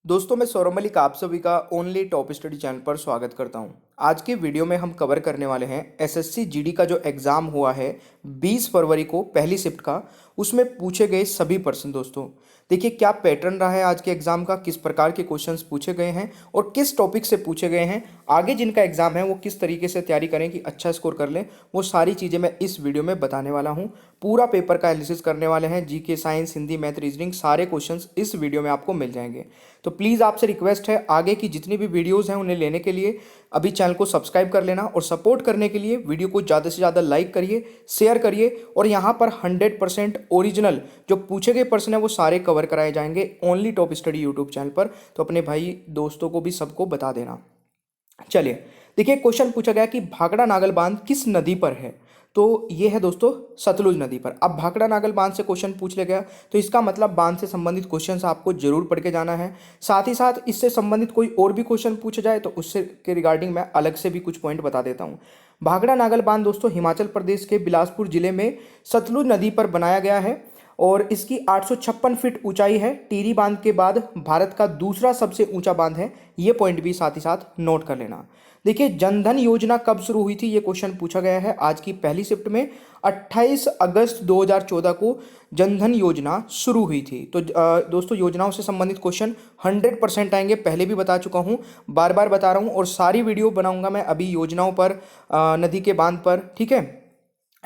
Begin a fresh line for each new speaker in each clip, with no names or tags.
दोस्तों मैं सौरभ मलिक आप सभी का ओनली टॉप स्टडी चैनल पर स्वागत करता हूं। आज के वीडियो में हम कवर करने वाले हैं एसएससी जीडी का जो एग्ज़ाम हुआ है 20 फरवरी को पहली शिफ्ट का, उसमें पूछे गए सभी प्रश्न। दोस्तों देखिए क्या पैटर्न रहा है आज के एग्ज़ाम का, किस प्रकार के क्वेश्चंस पूछे गए हैं और किस टॉपिक से पूछे गए हैं, आगे जिनका एग्ज़ाम है वो किस तरीके से तैयारी करें कि अच्छा स्कोर कर लें, वो सारी चीज़ें मैं इस वीडियो में बताने वाला हूँ। पूरा पेपर का एनालिसिस करने वाले हैं, GK, science, Hindi, math, reasoning, सारे क्वेश्चंस इस वीडियो में आपको मिल जाएंगे। तो प्लीज़ आपसे रिक्वेस्ट है आगे की जितनी भी वीडियोज़ हैं उन्हें लेने के लिए अभी चैनल को सब्सक्राइब कर लेना और सपोर्ट करने के लिए वीडियो को ज़्यादा से ज़्यादा लाइक करिए, शेयर करिए और यहाँ पर 100% ओरिजिनल जो पूछे गए प्रश्न है वो सारे कवर कराए जाएंगे only top study YouTube channel पर। तो अपने भाई दोस्तों को भी सबको बता देना। चलिए देखिए क्वेश्चन पूछा गया कि भाखड़ा नागल बांध किस नदी पर है। तो ये है दोस्तों सतलुज नदी पर। अब भाखड़ा नागल बांध से क्वेश्चन पूछ लिया गया तो इसका मतलब बांध से संबंधित क्वेश्चंस आपको जरूर पढ़ के जाना है। साथ ही साथ इससे संबंधित कोई और भी क्वेश्चन पूछा जाए तो उससे के रिगार्डिंग मैं अलग से भी कुछ पॉइंट बता देता हूँ। भाखड़ा नागल बांध दोस्तों हिमाचल प्रदेश के बिलासपुर जिले में सतलुज नदी पर बनाया गया है और इसकी 856 फीट ऊंचाई है। टिहरी बांध के बाद भारत का दूसरा सबसे ऊंचा बांध है। ये पॉइंट भी साथ ही साथ नोट कर लेना। देखिए जनधन योजना कब शुरू हुई थी, ये क्वेश्चन पूछा गया है आज की पहली शिफ्ट में। 28 अगस्त 2014 को जनधन योजना शुरू हुई थी। तो दोस्तों योजनाओं से संबंधित क्वेश्चन 100% आएंगे, पहले भी बता चुका हूँ, बार बार बता रहा हूँ और सारी वीडियो बनाऊंगा मैं अभी योजनाओं पर, नदी के बांध पर, ठीक है।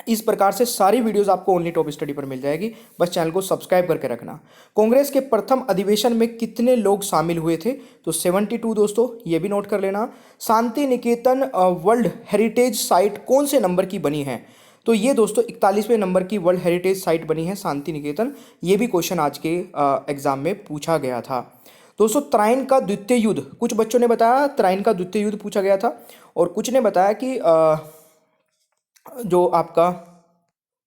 इस प्रकार से सारी वीडियोस आपको ओनली टॉप स्टडी पर मिल जाएगी, बस चैनल को सब्सक्राइब करके रखना। कांग्रेस के प्रथम अधिवेशन में कितने लोग शामिल हुए थे, तो 72 दोस्तों, ये भी नोट कर लेना। Shanti Niketan world heritage site कौन से नंबर की बनी है, तो ये दोस्तों 41वें नंबर की वर्ल्ड हेरिटेज साइट बनी है शांति निकेतन। ये भी क्वेश्चन आज के एग्जाम में पूछा गया था। दोस्तों त्राइन का द्वितीय युद्ध, कुछ बच्चों ने बताया त्राइन का द्वितीय युद्ध पूछा गया था और कुछ ने बताया कि जो आपका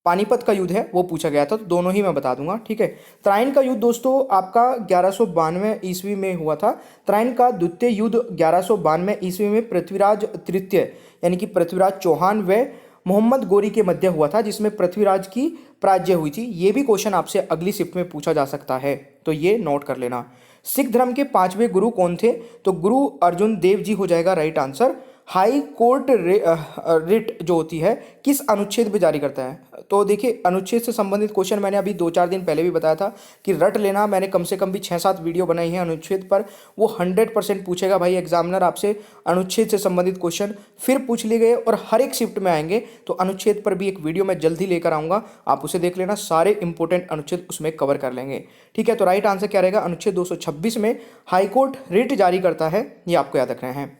पानीपत का युद्ध है वो पूछा गया था। तो दोनों ही मैं बता दूंगा, ठीक है। त्राइन का युद्ध दोस्तों आपका 1192 ईस्वी में हुआ था। त्राइन का द्वितीय युद्ध 1192 ईस्वी में पृथ्वीराज तृतीय यानी कि पृथ्वीराज चौहान व मोहम्मद गोरी के मध्य हुआ था, जिसमें पृथ्वीराज की पराजय हुई थी। ये भी क्वेश्चन आपसे अगली शिफ्ट में पूछा जा सकता है, तो ये नोट कर लेना। सिख धर्म के 5वें गुरु कौन थे, तो गुरु अर्जुन देव जी हो जाएगा right answer. High court writ जो होती है किस अनुच्छेद में जारी करता है, तो देखिए अनुच्छेद से संबंधित क्वेश्चन मैंने अभी 2-4 दिन पहले भी बताया था कि रट लेना। मैंने कम से कम भी 6-7 वीडियो बनाई है अनुच्छेद पर, वो 100% पूछेगा भाई एग्जामिनर आपसे अनुच्छेद से संबंधित क्वेश्चन, फिर पूछ लिए गए और हर एक शिफ्ट में आएंगे। तो अनुच्छेद पर भी एक वीडियो मैं जल्द ही लेकर आऊँगा, आप उसे देख लेना, सारे इंपॉर्टेंट अनुच्छेद उसमें कवर कर लेंगे, ठीक है। तो राइट आंसर क्या रहेगा, अनुच्छेद 226 में हाईकोर्ट रिट जारी करता है, ये आपको याद रखना है।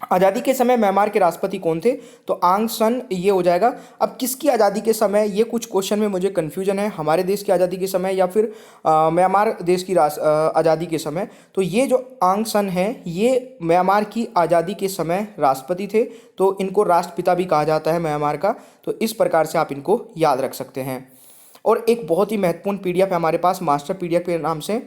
आज़ादी के समय म्यांमार के राष्ट्रपति कौन थे, तो आंग सन ये हो जाएगा। अब किसकी आज़ादी के समय, ये कुछ क्वेश्चन में मुझे कन्फ्यूजन है, हमारे देश की आज़ादी के समय या फिर म्यांमार देश की आज़ादी के समय। तो ये जो आंग सन है ये म्यांमार की आज़ादी के समय राष्ट्रपति थे, तो इनको राष्ट्रपिता भी कहा जाता है म्यांमार का। तो इस प्रकार से आप इनको याद रख सकते हैं। और एक बहुत ही महत्वपूर्ण पीडीएफ है हमारे पास मास्टर पीडीएफ के नाम से,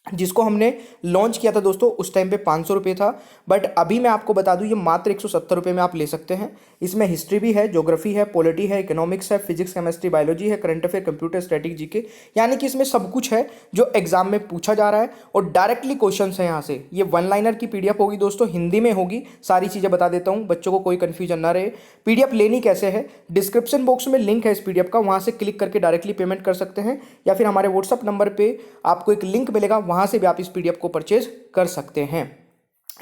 जिसको हमने लॉन्च किया था दोस्तों, उस टाइम पे 500 रुपये था, बट अभी मैं आपको बता दूं ये मात्र 170 रुपये में आप ले सकते हैं। इसमें हिस्ट्री भी है, ज्योग्राफी है, पॉलिटी है, इकोनॉमिक्स है, फिजिक्स, केमिस्ट्री, बायोलॉजी है, current affair, computer, static, GK, यानी कि इसमें सब कुछ है जो एग्जाम में पूछा जा रहा है और डायरेक्टली क्वेश्चन है यहाँ से। ये 1 लाइनर की पीडीएफ होगी दोस्तों, हिंदी में होगी, सारी चीज़ें बता देता हूँ, बच्चों को कोई कन्फ्यूजन ना रहे। पीडीएफ लेनी कैसे है, डिस्क्रिप्शन बॉक्स में लिंक है इस पीडीएफ का, वहाँ से क्लिक करके डायरेक्टली पेमेंट कर सकते हैं, या फिर हमारे व्हाट्सअप नंबर पर आपको एक लिंक मिलेगा, वहाँ से भी आप इस पीडीएफ को परचेज कर सकते हैं।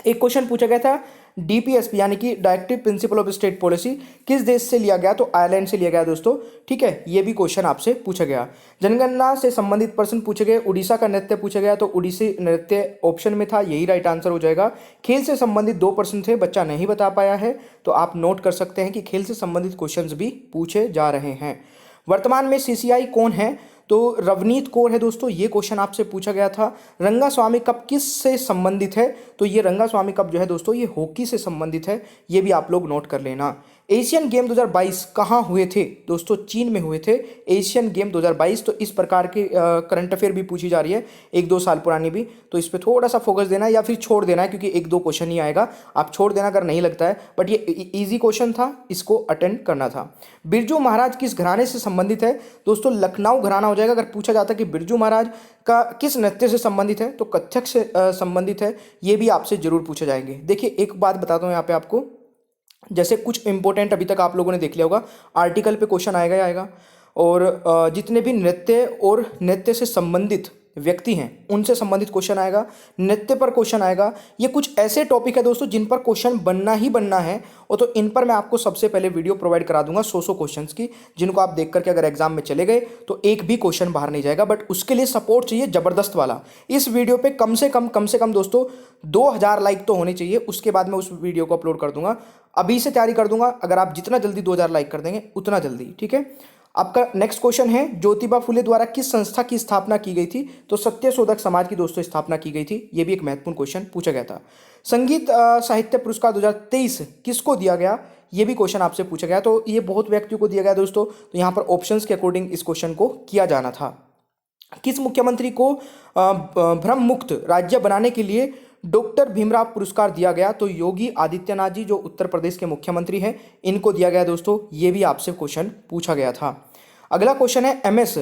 एक क्वेश्चन पूछा गया था डीपीएसपी यानी कि directive principle of state policy किस देश से लिया गया, तो आयरलैंड से लिया गया दोस्तों, ठीक है। ये भी क्वेश्चन आपसे पूछा गया। जनगणना से संबंधित प्रश्न पूछे गए, उड़ीसा का नृत्य पूछा गया, तो उड़ीसी नृत्य ऑप्शन में था, यही राइट आंसर हो जाएगा। खेल से संबंधित 2 प्रश्न थे, बच्चा नहीं बता पाया है, तो आप नोट कर सकते हैं कि खेल से संबंधित क्वेश्चन भी पूछे जा रहे हैं। वर्तमान में सीसीआई कौन है, तो रवनीत कौर है दोस्तों, ये क्वेश्चन आपसे पूछा गया था। रंगास्वामी कप किस से संबंधित है, तो ये रंगास्वामी कप जो है दोस्तों ये हॉकी से संबंधित है, ये भी आप लोग नोट कर लेना। एशियन गेम 2022 कहाँ हुए थे दोस्तों? चीन में हुए थे एशियन गेम 2022। तो इस प्रकार के करंट अफेयर भी पूछी जा रही है, 1-2 साल पुरानी भी, तो इस पर थोड़ा सा फोकस देना है या फिर छोड़ देना है, क्योंकि 1-2 क्वेश्चन ही आएगा, आप छोड़ देना अगर नहीं लगता है। बट ये इजी क्वेश्चन था, इसको अटेंड करना था। बिरजू महाराज किस घराने से संबंधित है दोस्तों? लखनऊ घराना हो जाएगा। अगर पूछा जाता कि बिरजू महाराज का किस नृत्य से संबंधित है, तो कथक से संबंधित है। ये भी आपसे जरूर पूछे जाएंगे। देखिए एक बात बताता हूँ यहाँ पे आपको, जैसे कुछ इंपॉर्टेंट अभी तक आप लोगों ने देख लिया होगा, आर्टिकल पे क्वेश्चन आएगा ही आएगा, और जितने भी नृत्य और नृत्य से संबंधित व्यक्ति हैं उनसे संबंधित क्वेश्चन आएगा, नृत्य पर क्वेश्चन आएगा। ये कुछ ऐसे टॉपिक है दोस्तों जिन पर क्वेश्चन बनना ही बनना है, और तो इन पर मैं आपको सबसे पहले वीडियो प्रोवाइड करा दूंगा 100 क्वेश्चंस की, जिनको आप देख करके अगर एग्जाम में चले गए तो एक भी क्वेश्चन बाहर नहीं जाएगा। बट उसके लिए सपोर्ट चाहिए जबरदस्त वाला। इस वीडियो पे कम से कम दोस्तों 2000 लाइक तो होने चाहिए, उसके बाद मैं उस वीडियो को अपलोड कर दूंगा। अभी से तैयारी कर दूंगा, अगर आप जितना जल्दी 2000 लाइक कर देंगे उतना जल्दी, ठीक है। आपका नेक्स्ट क्वेश्चन है, ज्योतिबा फुले द्वारा किस संस्था की स्थापना की गई थी? तो सत्यशोधक समाज की दोस्तों स्थापना की गई थी। यह भी एक महत्वपूर्ण क्वेश्चन पूछा गया था। संगीत साहित्य पुरस्कार 2023 किसको दिया गया? ये भी क्वेश्चन आपसे पूछा गया, तो ये बहुत व्यक्तियों को दिया गया दोस्तों, तो यहाँ पर ऑप्शंस के अकॉर्डिंग इस क्वेश्चन को किया जाना था। किस मुख्यमंत्री को भ्रम मुक्त राज्य बनाने के लिए डॉक्टर भीमराव पुरस्कार दिया गया? तो योगी आदित्यनाथ जी जो उत्तर प्रदेश के मुख्यमंत्री हैं, इनको दिया गया दोस्तों। ये भी आपसे क्वेश्चन पूछा गया था। अगला क्वेश्चन है, एमएस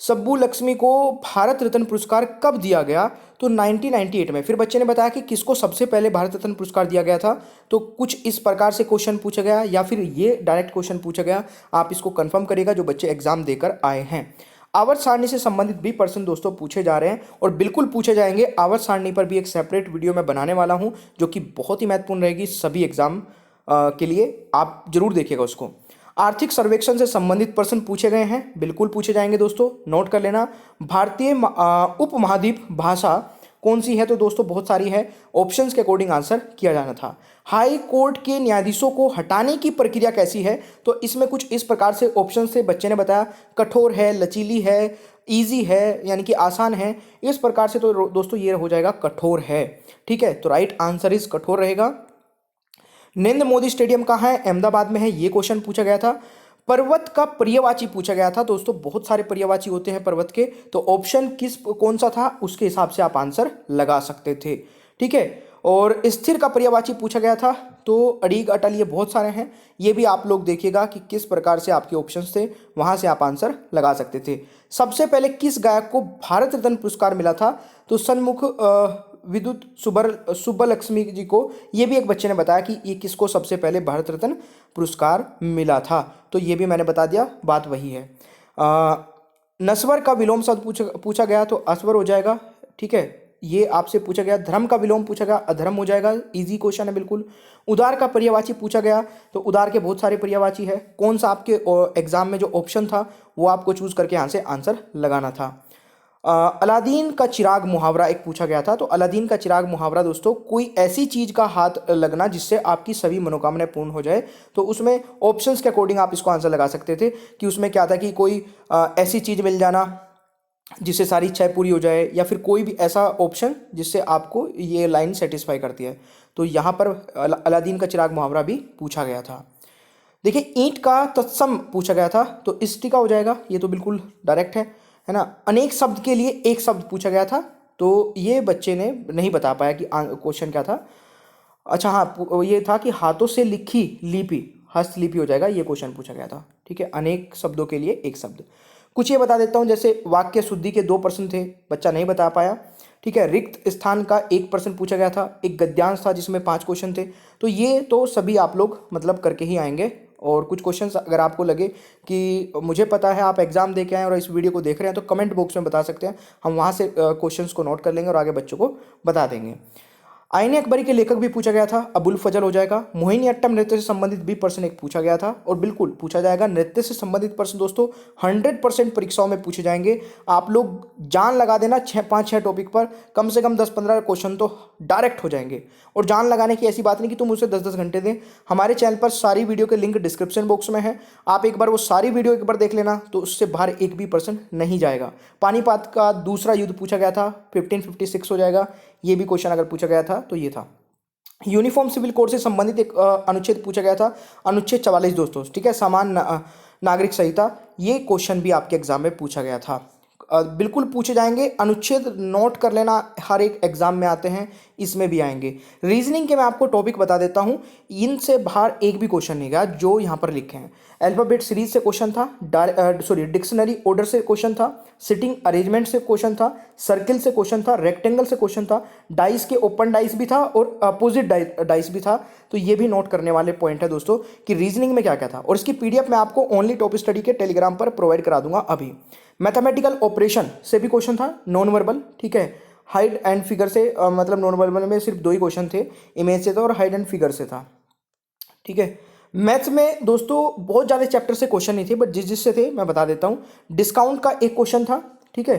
सुब्बुलक्ष्मी को भारत रत्न पुरस्कार कब दिया गया? तो 1998 में। फिर बच्चे ने बताया कि किसको सबसे पहले भारत रत्न पुरस्कार दिया गया था, तो कुछ इस प्रकार से क्वेश्चन पूछा गया, या फिर ये डायरेक्ट क्वेश्चन पूछा गया। आप इसको कंफर्म करिएगा जो बच्चे एग्जाम देकर आए हैं। आवर्त सारणी से संबंधित भी प्रश्न दोस्तों पूछे जा रहे हैं, और बिल्कुल पूछे जाएंगे। आवर्त सारणी पर भी एक सेपरेट वीडियो मैं बनाने वाला हूं, जो कि बहुत ही महत्वपूर्ण रहेगी सभी एग्जाम के लिए, आप जरूर देखिएगा उसको। आर्थिक सर्वेक्षण से संबंधित प्रश्न पूछे गए हैं, बिल्कुल पूछे जाएंगे दोस्तों, नोट कर लेना। भारतीय उपमहाद्वीप भाषा कौन सी है? तो दोस्तों बहुत सारी है, ऑप्शंस के अकॉर्डिंग आंसर किया जाना था। हाई कोर्ट के न्यायाधीशों को हटाने की प्रक्रिया कैसी है? तो इसमें कुछ इस प्रकार से ऑप्शन से बच्चे ने बताया, कठोर है, लचीली है, इजी है यानी कि आसान है, इस प्रकार से। तो दोस्तों ये हो जाएगा कठोर है, ठीक है। तो राइट आंसर इज कठोर रहेगा। नरेंद्र मोदी स्टेडियम कहाँ है? अहमदाबाद में है। ये क्वेश्चन पूछा गया था। पर्वत का पर्यायवाची पूछा गया था दोस्तों, बहुत सारे पर्यायवाची होते हैं पर्वत के, तो ऑप्शन कौन सा था उसके हिसाब से आप आंसर लगा सकते थे, ठीक है। और स्थिर का पर्यायवाची पूछा गया था, तो अड़ीग अटल, ये बहुत सारे हैं, ये भी आप लोग देखिएगा कि किस प्रकार से आपके ऑप्शंस थे, वहां से आप आंसर लगा सकते थे। सबसे पहले किस गायक को भारत रत्न पुरस्कार मिला था? तो सन्मुख विद्युत सुब्बलक्ष्मी जी को। ये भी एक बच्चे ने बताया कि ये किसको सबसे पहले भारत रत्न पुरस्कार मिला था, तो ये भी मैंने बता दिया, बात वही है। नस्वर का विलोम शब्द पूछा गया, तो अस्वर हो जाएगा, ठीक है। ये आपसे पूछा गया। धर्म का विलोम पूछा गया, अधर्म हो जाएगा, इजी क्वेश्चन है बिल्कुल। उदार का पर्यायवाची पूछा गया, तो उदार के बहुत सारे पर्यायवाची है, कौन सा आपके एग्जाम में जो ऑप्शन था वो आपको चूज करके यहाँ से आंसर लगाना था। अलादीन का चिराग मुहावरा एक पूछा गया था, तो अलादीन का चिराग मुहावरा दोस्तों, कोई ऐसी चीज का हाथ लगना जिससे आपकी सभी मनोकामनाएं पूर्ण हो जाए। तो उसमें ऑप्शंस के अकॉर्डिंग आप इसको आंसर लगा सकते थे कि उसमें क्या था कि कोई ऐसी चीज मिल जाना जिससे सारी इच्छाएं पूरी हो जाए, या फिर कोई भी ऐसा ऑप्शन जिससे आपको ये लाइन सेटिस्फाई करती है। तो यहाँ पर अलादीन का चिराग मुहावरा भी पूछा गया था। देखिए ईंट का तत्सम पूछा गया था, तो इष्टिका हो जाएगा, ये तो बिल्कुल डायरेक्ट है ना। अनेक शब्द के लिए एक शब्द पूछा गया था, तो ये बच्चे ने नहीं बता पाया कि क्वेश्चन क्या था। अच्छा हाँ, ये था कि हाथों से लिखी लिपि हस्तलिपि हो जाएगा, ये क्वेश्चन पूछा गया था, ठीक है। अनेक शब्दों के लिए एक शब्द। कुछ ये बता देता हूँ, जैसे वाक्य शुद्धि के 2 प्रश्न थे, बच्चा नहीं बता पाया, ठीक है। रिक्त स्थान का 1 प्रश्न पूछा गया था, एक गद्यांश था जिसमें 5 क्वेश्चन थे। तो ये तो सभी आप लोग मतलब करके ही आएंगे। और कुछ क्वेश्चंस अगर आपको लगे कि मुझे पता है, आप एग्जाम दे के आए और इस वीडियो को देख रहे हैं, तो कमेंट बॉक्स में बता सकते हैं, हम वहाँ से क्वेश्चंस को नोट कर लेंगे और आगे बच्चों को बता देंगे। आईने अकबरी के लेखक भी पूछा गया था, अबुल फजल हो जाएगा। मोहिनीअट्टम नृत्य से संबंधित भी प्रश्न एक पूछा गया था, और बिल्कुल पूछा जाएगा। नृत्य से संबंधित प्रश्न दोस्तों 100% परीक्षाओं में पूछे जाएंगे। आप लोग जान लगा देना, 5-6 टॉपिक पर कम से कम 10-15 क्वेश्चन तो डायरेक्ट हो जाएंगे। और जान लगाने की ऐसी बात नहीं कि तुम उसे 10-10 घंटे दें। हमारे चैनल पर सारी वीडियो के लिंक डिस्क्रिप्शन बॉक्स में है, आप एक बार वो सारी वीडियो एक बार देख लेना, तो उससे बाहर एक भी प्रश्न नहीं जाएगा। पानीपत का दूसरा युद्ध पूछा गया था, 1556 हो जाएगा, ये भी क्वेश्चन अगर पूछा गया था तो ये था। यूनिफॉर्म सिविल कोड से संबंधित एक अनुच्छेद पूछा गया था, अनुच्छेद 44 दोस्तों, ठीक है, समान नागरिक संहिता। ये क्वेश्चन भी आपके एग्जाम में पूछा गया था। बिल्कुल पूछे जाएंगे, अनुच्छेद नोट कर लेना, हर एक एग्जाम में आते हैं, इसमें भी आएंगे। रीजनिंग के मैं आपको टॉपिक बता देता हूं, इनसे बाहर एक भी क्वेश्चन नहीं गया जो यहां पर लिखे हैं। अल्फाबेट सीरीज से क्वेश्चन था, डिक्शनरी ऑर्डर से क्वेश्चन था, सिटिंग अरेंजमेंट से क्वेश्चन था, सर्किल से क्वेश्चन था, रेक्टेंगल से क्वेश्चन था, डाइस के ओपन डाइस भी था और अपोजिट डाइस भी था। तो ये भी नोट करने वाले पॉइंट है दोस्तों कि रीजनिंग में क्या क्या था। और इसकी पीडीएफ मैं आपको ओनली टॉप स्टडी के टेलीग्राम पर प्रोवाइड करा दूंगा अभी। मैथमेटिकल ऑपरेशन से भी क्वेश्चन था, नॉन वर्बल, ठीक है, हाइड एंड फिगर से मतलब नॉन वर्बल में सिर्फ 2 ही क्वेश्चन थे, इमेज से था और हाइड एंड फिगर से था, ठीक है। मैथ्स में दोस्तों बहुत ज़्यादा चैप्टर से क्वेश्चन नहीं थे, बट जिससे थे मैं बता देता हूँ। डिस्काउंट का एक क्वेश्चन था, ठीक है,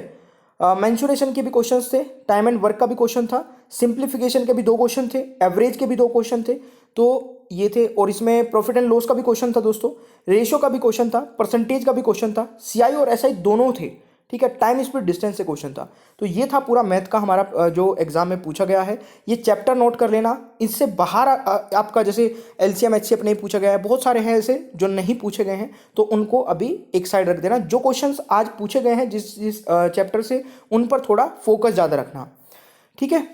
मेंसुरेशन के भी क्वेश्चंस थे, टाइम एंड वर्क का भी क्वेश्चन था, सिंप्लीफिकेशन के भी 2 क्वेश्चन थे, एवरेज के भी 2 क्वेश्चन थे, तो ये थे। और इसमें प्रॉफिट एंड लॉस का भी क्वेश्चन था दोस्तों, रेशियो का भी क्वेश्चन था, परसेंटेज का भी क्वेश्चन था, सीआई और एसआई दोनों थे, ठीक है, टाइम स्पीड डिस्टेंस से क्वेश्चन था। तो ये था पूरा मैथ का हमारा जो एग्जाम में पूछा गया है। ये चैप्टर नोट कर लेना, इससे बाहर आपका जैसे एलसीएम एचसीएफ नहीं पूछा गया है, बहुत सारे हैं ऐसे जो नहीं पूछे गए हैं, तो उनको अभी एक साइड रख देना। जो क्वेश्चंस आज पूछे गए हैं जिस चैप्टर से, उन पर थोड़ा फोकस ज़्यादा रखना, ठीक है।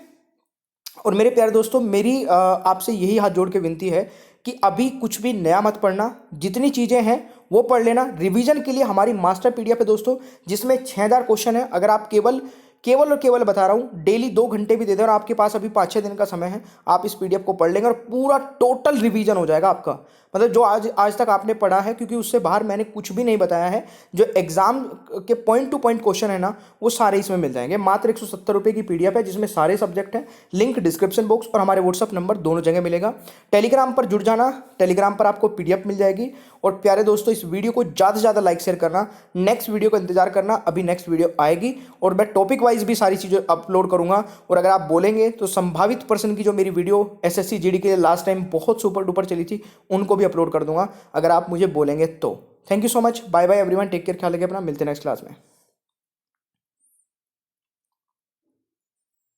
और मेरे प्यारे दोस्तों, मेरी आपसे यही हाथ जोड़ के विनती है कि अभी कुछ भी नया मत पढ़ना, जितनी चीज़ें हैं वो पढ़ लेना। रिवीजन के लिए हमारी मास्टर पीडीएफ है दोस्तों, जिसमें 6000 क्वेश्चन है। अगर आप केवल और केवल बता रहा हूँ, डेली 2 घंटे भी दे दें और आपके पास अभी 5-6 दिन का समय है, आप इस पीडीएफ को पढ़ लेंगे और पूरा टोटल रिवीजन हो जाएगा आपका। मतलब जो आज तक आपने पढ़ा है, क्योंकि उससे बाहर मैंने कुछ भी नहीं बताया है। जो एग्जाम के पॉइंट टू पॉइंट क्वेश्चन है ना, वो सारे इसमें मिल जाएंगे। मात्र 170 रुपये की पीडीएफ है, जिसमें सारे सब्जेक्ट हैं। लिंक डिस्क्रिप्शन बॉक्स और हमारे व्हाट्सअप नंबर दोनों जगह मिलेगा। टेलीग्राम पर जुड़ जाना, टेलीग्राम पर आपको पीडीएफ मिल जाएगी। और प्यारे दोस्तों, इस वीडियो को ज़्यादा से ज़्यादा लाइक शेयर करना, नेक्स्ट वीडियो का इंतजार करना, अभी नेक्स्ट वीडियो आएगी और मैं टॉपिक वाइज भी सारी चीज़ें अपलोड करूंगा। और अगर आप बोलेंगे तो संभावित पर्सन की जो मेरी वीडियो एसएससी जीडी के लिए लास्ट टाइम बहुत सुपर डुपर चली थी, उनको भी अपलोड कर दूंगा, अगर आप मुझे बोलेंगे तो। Thank you so much, bye bye everyone, take care, ख्याल रखिए अपना, मिलते हैं नेक्स्ट क्लास में।